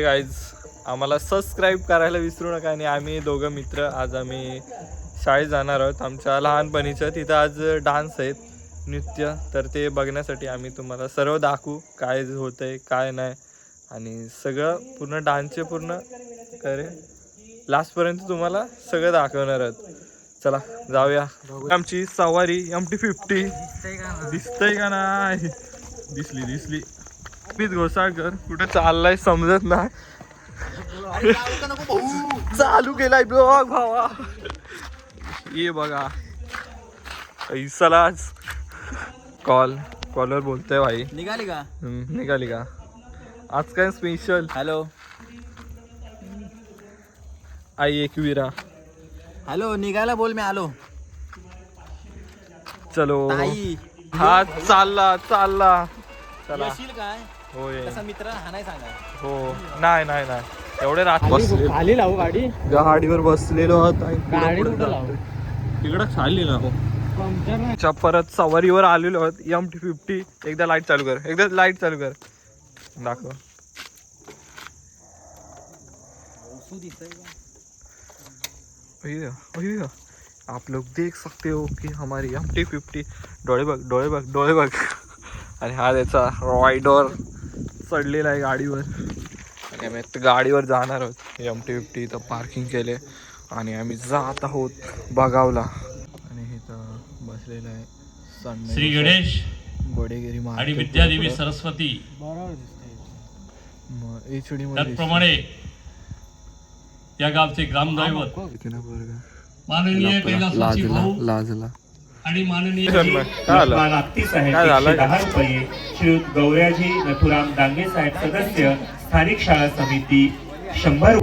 Guys, आम्हाला subscribe करायला विसरू नका. आणि आम्ही दोघं मित्र आज आम्ही शाळेत जाणार आहोत. आमच्या लहानपणीचं तिथं आज डान्स आहेत, नृत्य. तर ते बघण्यासाठी आम्ही तुम्हाला सर्व दाखवू काय होतं आहे काय नाही. आणि सगळं पूर्ण डान्सचे पूर्ण करे लास्टपर्यंत तुम्हाला सगळं दाखवणार आहोत. चला जाऊया. आमची सवारी MT-50 दिसतंय का नाही? दिसली प्लीज. घोसाळकर कुठे चाललाय समजत नाही. चालू केलाय ब्लॉग भावा. ये बघा ऐसलाच कॉलर बोलतोय भाई. निघाली का आज काय स्पेशल? हॅलो आई एकविरा. हॅलो निघायला बोल, मी आलो. चलो ताई हा चालला चला. येशील काय? होय तसा मित्र हा नाही सांगा. हो. नाही एवढे रात बसले खाली लावू गाडी. गाडीवर बसलेलो आहोत. गाडी कुठं लावू? तिकडं खाली लावू. पंक्चर नाही. अच्छा परत सवारीवर आलेलो आहोत. MT-50. एकदा लाईट चालू कर. दाखव. आप लोग देख सकते हो कि हमारी MT-50 डोळे बघ. आणि हा त्याचा रायडर चढलेला आहे गाडीवर. आणि आम्ही गाडीवर जाणार आहोत. MT-50 इथं पार्किंग केले आणि आम्ही जात आहोत बगावला. आणि इथं बसलेलं आहे श्री गणेश बडेगिरी आणि विद्यादेवी सरस्वती. त्याचप्रमाणे या गावचे ग्रामदैवत माननीय कैलासवासी भाऊ लाजला आणि माननीय काय झालं? 10 रुपये श्री गौऱ्याजी नथुराम डांगे साहेब सदस्य स्थानिक शाळा समिती 100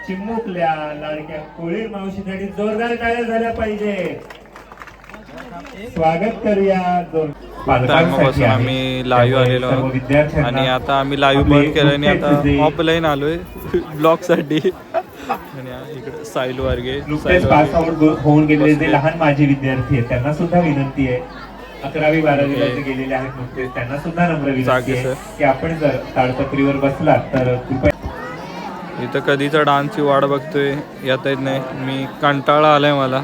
चिमुकल्या लाडक्या कोळी मावशीसाठी जोरदार टाळ्या झाल्या पाहिजे. स्वागत करूया. टाइमपासून आम्ही लाईव्ह आलेलो आहोत आणि आता आम्ही लाईव्ह बंद केलं आणि आता ऑफलाईन आलोय ब्लॉग साठी. आणि इकडे साईल वर्गे पास आउट होऊन गेलेले जे लहान माझे विद्यार्थी आहेत त्यांना सुद्धा विनंती आहे. 11वी 12वीला जे गेलेले आहेत नुकतेच त्यांना सुद्धा नम्र विनंती आहे की आपण जर ताडपत्रीवर बसलात तर कृपया. इथं कधीचा डान्सची वाट बघतोय, येता येत नाही. मी कंटाळा आलाय मला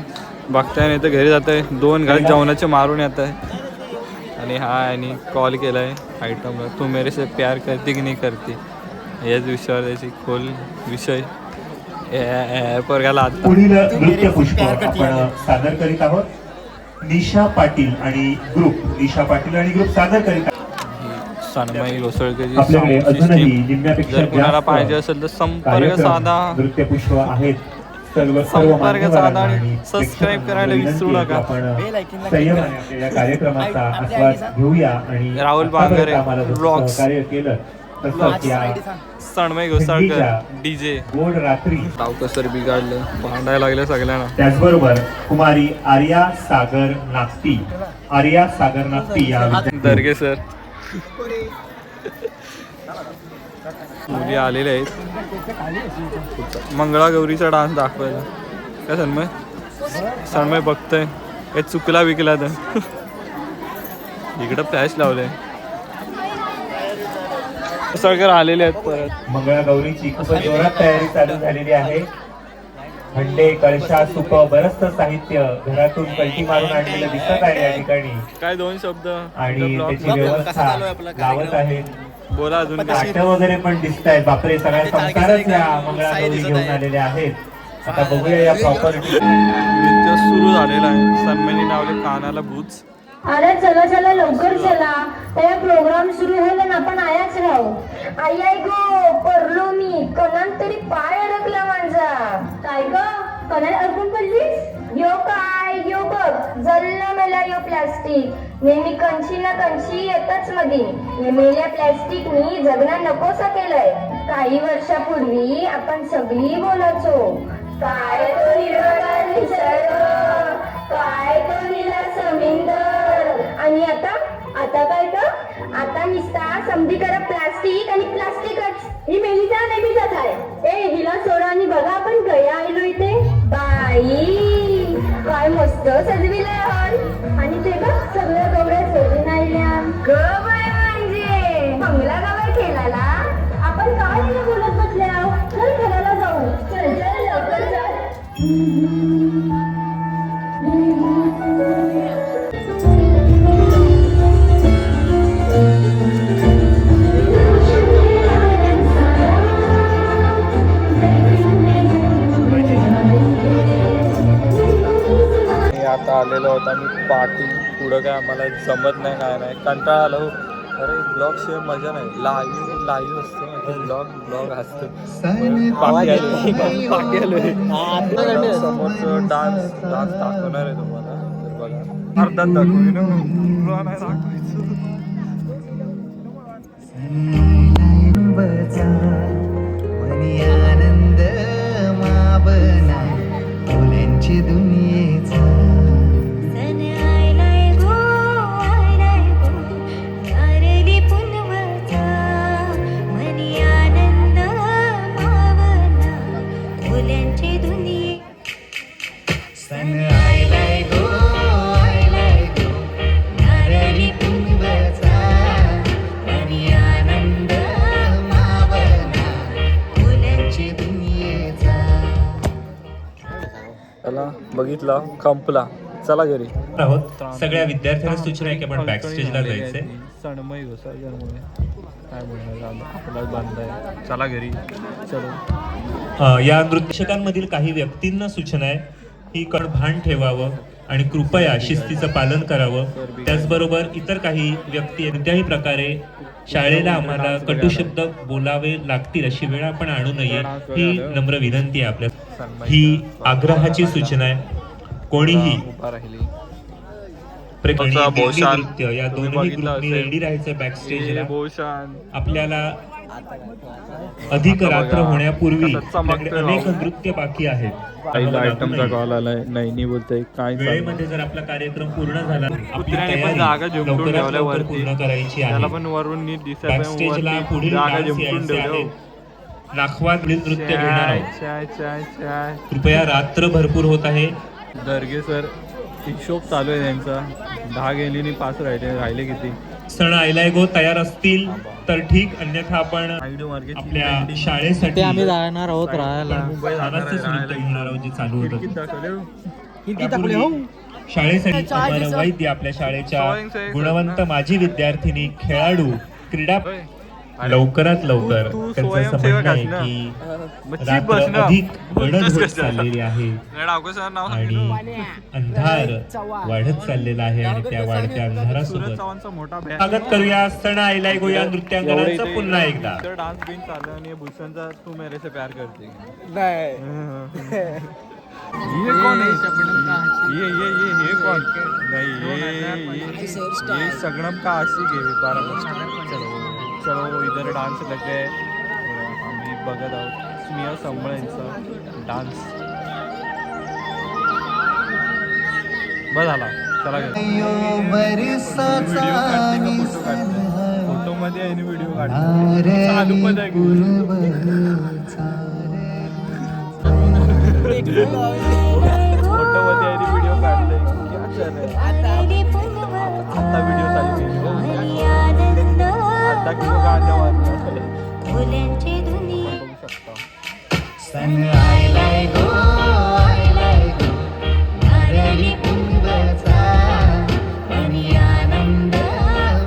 बघताय. नाही तर घरी जात आहे 2 घास जेवणाचे मारून येत आहे. आणि आणि कॉल केला आहे आयटमला, तू मेरे से प्यार करते की नाही करते, याच विषयावर त्याची खोल विषय पोरगाला. पुढील नृत्य पुष्प आपण सादर करीत आहोत. निशा पाटील आणि ग्रुप सादर करीत आहोत. सनमई घोसळकरची आपल्याकडे अजूनही निम्म्यापेक्षा जर कोणाला पाहिजे असेल तर संपर्क साधा. नृत्य पुष्प आहेत. संपर्क साधा आणि सबस्क्राईब करायला विसरू नका. संयमाने या कार्यक्रमाचा आस्वाद घेऊया. आणि राहुल बांगरे ब्लॉग्स कार्य केलं तसंच या सनमई घोसाळकर DJ गोड रात्री डाव कसर बिघडलं, भांडायला लागलं सगळ्यांना. त्याचबरोबर कुमारी आर्या सागर नागती या दर्गे सर मुली आलेल्या आहेत मंगळागौरीचा डान्स दाखवायला. काय सन्मय बघतोय हे चुकला विकला तर इकडं फ्लॅश लावलंय. सगळे आलेले आहेत परत. मंगळागौरीची खूप जोरात तयारी चालू झालेली आहे. हंडे, कळशा, सुप, बरचसं साहित्य घरातून कल्टी मारून आणलेलं दिसत आहे या ठिकाणी. काय 2 शब्द आणि त्याची व्यवस्था लावत आहेत. बोला अजून काय? ताटं वगैरे पण दिसत आहेत. बापरे, सगळ्या संस्कारच या मंगळागौरी घेऊन आलेल्या आहेत. आता बघूया या प्रॉपर्टी. नृत्य सुरू झालेलं आहे. सन्मानी नावले कानाला बूच. अरे चला चला लवकर चला, त्या प्रोग्राम सुरू होईल आणि आपण आयाच राहू. आई आई गो पडलो मी, कणात तरी पाय अडकला माझा. काय ग कणात अडकून पडलीस? यो काय यो बघ जल्ला मेला यो प्लास्टिक. नेहमी कंची ना कंची येतच मधी. हे मेल्या प्लास्टिकनी जगणं नकोसं केलंय. काही वर्षापूर्वी आपण सगळी बोलायचो, काय तो हिरवागार निसर्ग, काय तो निळा समुद्र. आणि आता काय तर आता निसता समधी करा प्लास्टिक आणि प्लास्टिकच. ही मेलीचा नेहमीचाच आहे. ए हिला सोडा आणि बघा आपण गया आलो इथे. बाई काय मस्त सजविलंय हॉल. आणि ते बघ सगळ्या गवऱ्या सजून आल्या. ग बाय म्हणजे बंगला गवळ केलाला. आपण काय नाही बोलत बसले आहोत. चल घराला जाऊ. चल चल लवकर चल. आता आलेलो होता मी पाठी. पुढं काय आम्हाला जमत नाही, काय नाही, कंटाळा आलो. अरे ब्लॉग शिवाय मजा नाही. लाईव्ह असतो ब्लॉग असतो. पाठी आलोय समोरचं डान्स दाखवणार आहे तुम्हाला. तर बघा अर्धात दाखवली ना, पुरा नाही दाखवायचं. आनंद मावना फुलांची दुनियेचा. बघितला कंपला. चला घरी आहोत. सगळ्या विद्यार्थ्यांना सूचना आहे की आपण बॅक स्टेजला जायचंय. सणमय घुसाळल्यामुळे काय म्हणणार आपला बंद आहे. चला घरी चलो. या नृत्यकांमधील काही व्यक्तींना सूचना आहे ही भान ठेवावं आणि कृपया शिस्तीचं पालन करावं. त्याचबरोबर इतर काही व्यक्ती कोणत्याही प्रकारे शाळेला आम्हाला कटू शब्द बोलावे लागतील अशी वेळ आपण आणू नये ही नम्र विनंती आहे आपल्या. ही आग्रहाची सूचना आहे. कोणीही उभा राहिली. नृत्य या दोन्ही ग्रुपनी रेडी राहायचं बॅक स्टेजला. आपल्याला अधिक रात्र होण्यापूर्वी अनेक नृत्य बाकी आहेत. पहिला आयटमचा कॉल आलाय. नाही बोलतोय काय वेळेमध्ये जर आपला कार्यक्रम पूर्ण झाला आपली जागा जिंकून ठेवल्या वरती पूर्ण करायची त्याला आहे. पण वरून नीट दिसत बॅक स्टेजला पुढील जागा डान्स जिंकून यायचे ठेवल्या. आहेत. नाखवातील नृत्य घेणार आहोत. चाय कृपया रात्र भरपूर होत आहे. दर्गे सर हिशोब चालू आहे त्यांचा. 10 गेली आणि 5 राहिले किती. सण आयलाय गो तयार असतील तर ठीक, अन्यथा आपण आपल्या शाळेसाठी आम्ही जाणार आहोत राहायला. स्थानाचंच नृत्य घेणार आहोत जे चालू होतं. किती टाकले हो. शाळेसाठी आम्हाला वैद्य, आपल्या शाळेच्या गुणवंत माजी विद्यार्थिनी, खेळाडू, क्रीडा लवकरात लवकर त्यांचं असं म्हणणं आहे की रात्र अधिक गडद होत चाललेली आहे आणि अंधार वाढत चाललेला आहे आणि त्या वाढत्या अंधारासोबत स्वागत करूया सण आयलाय गो या नृत्यांगनाचं पुन्हा एकदा. डान्स बिन चालू आणि भूषणचा तू मेरे से प्यार करते. ये कौन है? ये कौन? नहीं ये सगनम का आशिक है. 12 चलो इधर डान्स लग गए. आम्ही बघत आहोत स्मिया संबळ यांचा डान्स. बस झाला. चला फोटो मध्ये आहे व्हिडिओ काढतो. चालू पण आहे फोटो मध्ये आहे व्हिडिओ काढतोय. आता व्हिडिओ चालू केली. आता किती गाण्या वाजल्या. फुलांची दुनिया. बघू शकता. सन आयलाय गो आयलाय गो नारळी पुंगचा आणि आनंद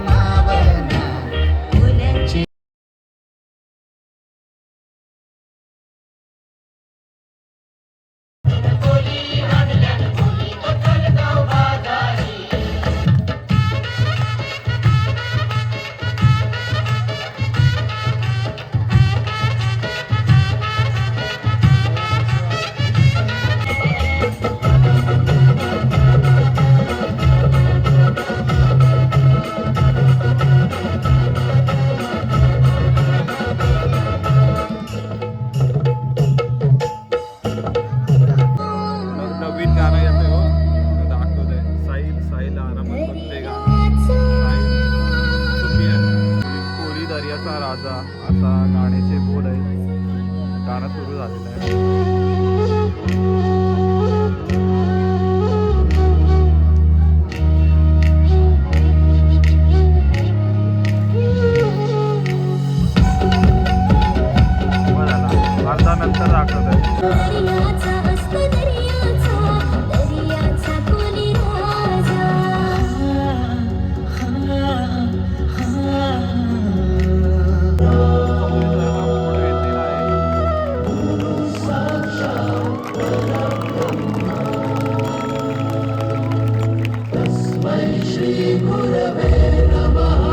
मावना फुलांची नवीन गाणं येतंय हो, दाखवतंय. साहिल आरामात बघते गाणं. साहिल सुखी आहे. कोरी दर्याचा राजा असा गाण्याचे बोल आहे. गाणं सुरू झालेलं आहे. बरं, अर्धा नंतर दाखवत आहे. दर्याचा असतो दर्याचा कोली राजा. पुढे येतेला आहे.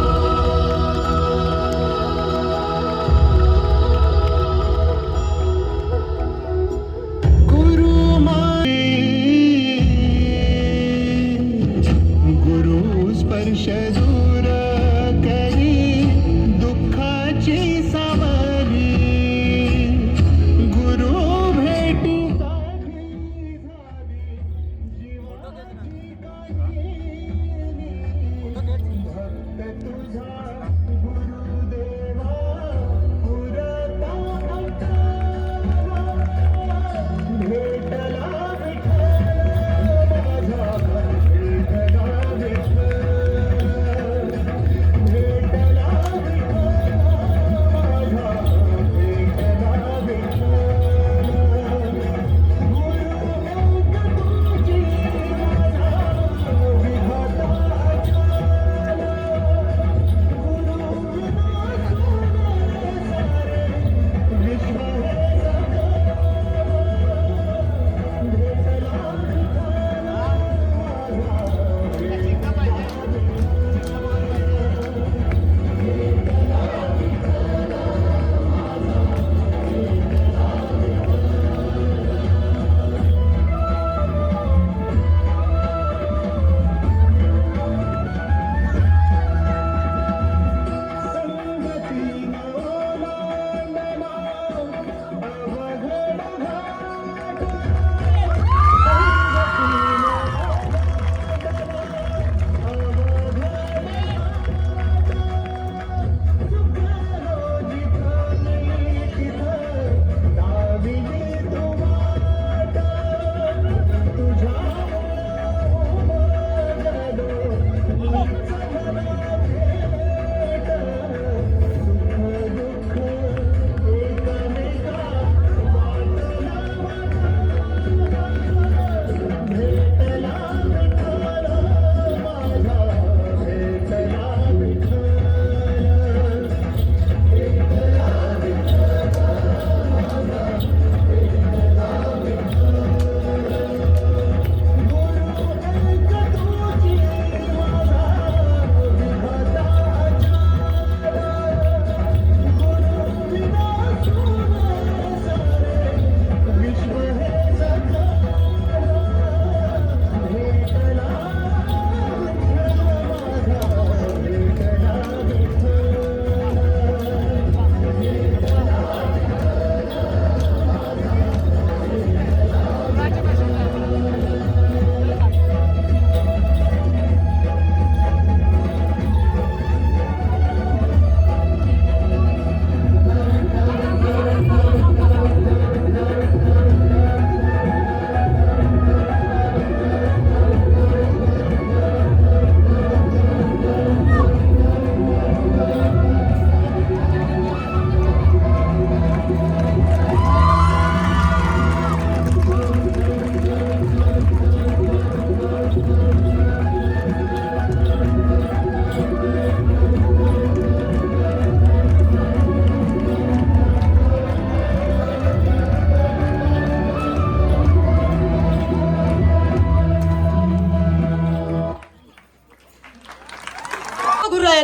गुरु स्पर्श दूर करी दुःखाची सावरी गुरु भेटी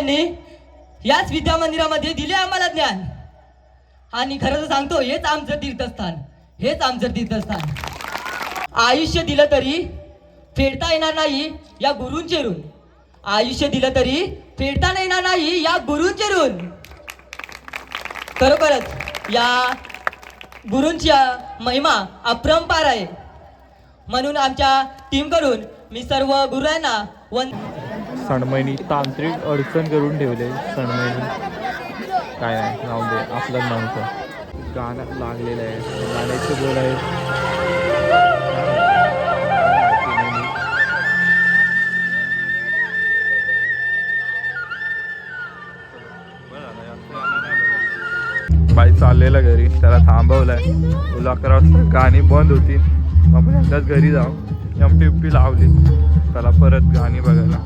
यांनी याच विद्या मंदिरामध्ये दिले आम्हाला ज्ञान. आणि खरं तर सांगतो, हेच आमचं तीर्थस्थान, हेच आमचं तीर्थस्थान. आयुष्य दिलं तरी फेडता येणार नाही या गुरूंचे ऋण. आयुष्य दिलं तरी फेडता येणार नाही या गुरूंचे ऋण. खरोखरच या गुरूंची महिमा अपरंपार आहे. म्हणून आमच्या टीमकडून मी सर्व गुरूंना सणमैनी तांत्रिक अडचण करून ठेवले. सणमैनी काय नाही, नाव दे आपलं नावचं गाणं लागलेलं आहे. गाण्याचे बोल आहेत. बाई चाललेला घरी, त्याला थांबवलंय. 11 वाजता गाणी बंद होती, आपण एकदाच घरी जाऊ. एमटी लावली त्याला परत गाणी बघायला.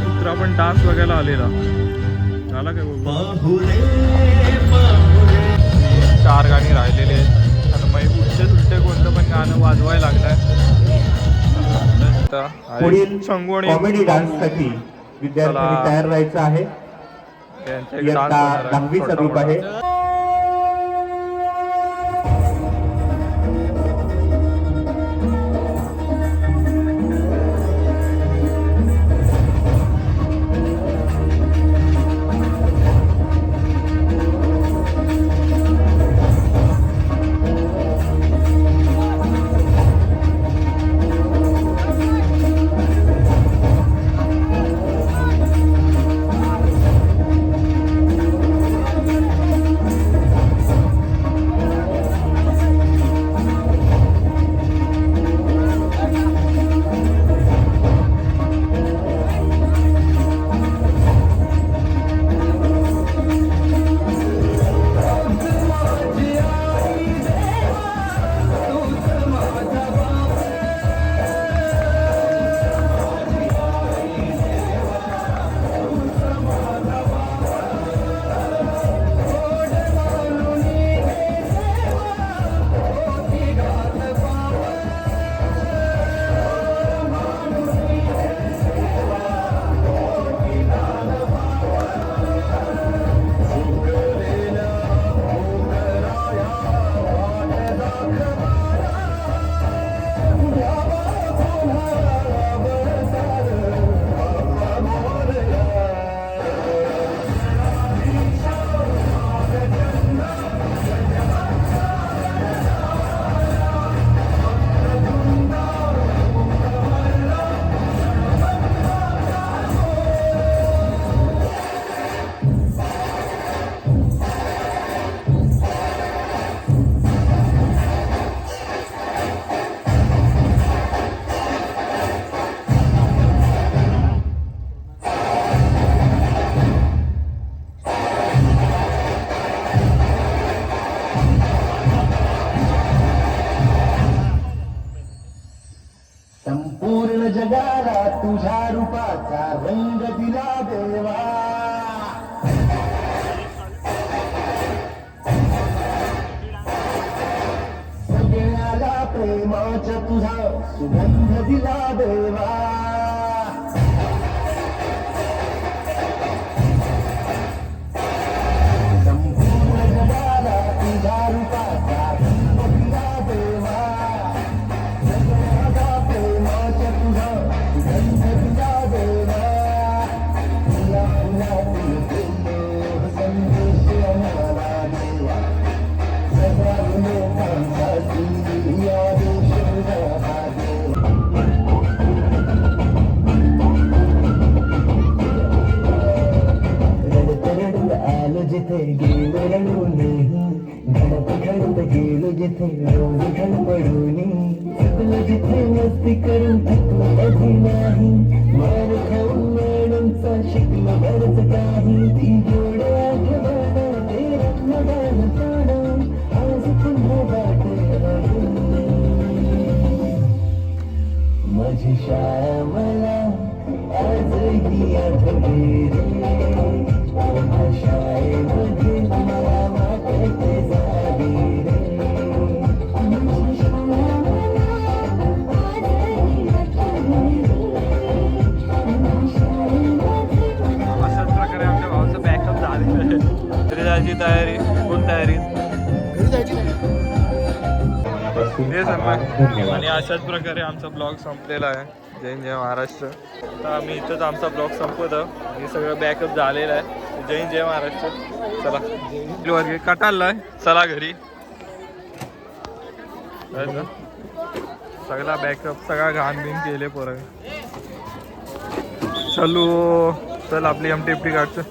कुत्रा पण डान्स बघायला आलेला. झाला काय बघू? 4 गाणी राहिलेली आहेत. आता मग उलटे कोणतं पण गाणं वाजवायला लागलंय. पुढील कॉमेडी डान्स साठी विद्यार्थ्यांनी तयार राहायचं आहे. इयत्ता 10वीचा ग्रुप आहे. संपूर्ण जगाला तुझ्या रूपाचा रंग दिला देवा. सगळ्याला प्रेमाचा तुझा सुगंध दिला देवा. संपूर्ण जगाला तुझ्या रूपाचा रंग दिला देवा. जिथे गेलो रडून घडत घडत गेलो जिथे रोज घडपडून चुकलो जिथे मस्ती करून थकलो कधी नाही मार खाऊन मॅडमचा शिकलो बरंच काही ती जोड आठवण ते रत्नदान तोडून आज पुन्हा वाटे माझी शाळा मला आजही आठवली रे. शाळेमध्ये मला वाटते जावी रे. धन्यवाद. आणि अशाच प्रकारे आमचा ब्लॉग संपलेला आहे. जय जय महाराष्ट्र. तर आम्ही इथंच आमचा ब्लॉग संपवतो. हे सगळं बॅकअप झालेलं आहे. जय जय महाराष्ट्र. चला वर्ग कटाळलाय, चला घरी. सगळा बॅकअप सगळा घाण बिन केले पोरं. चलो चल आपली एमटी काढचं.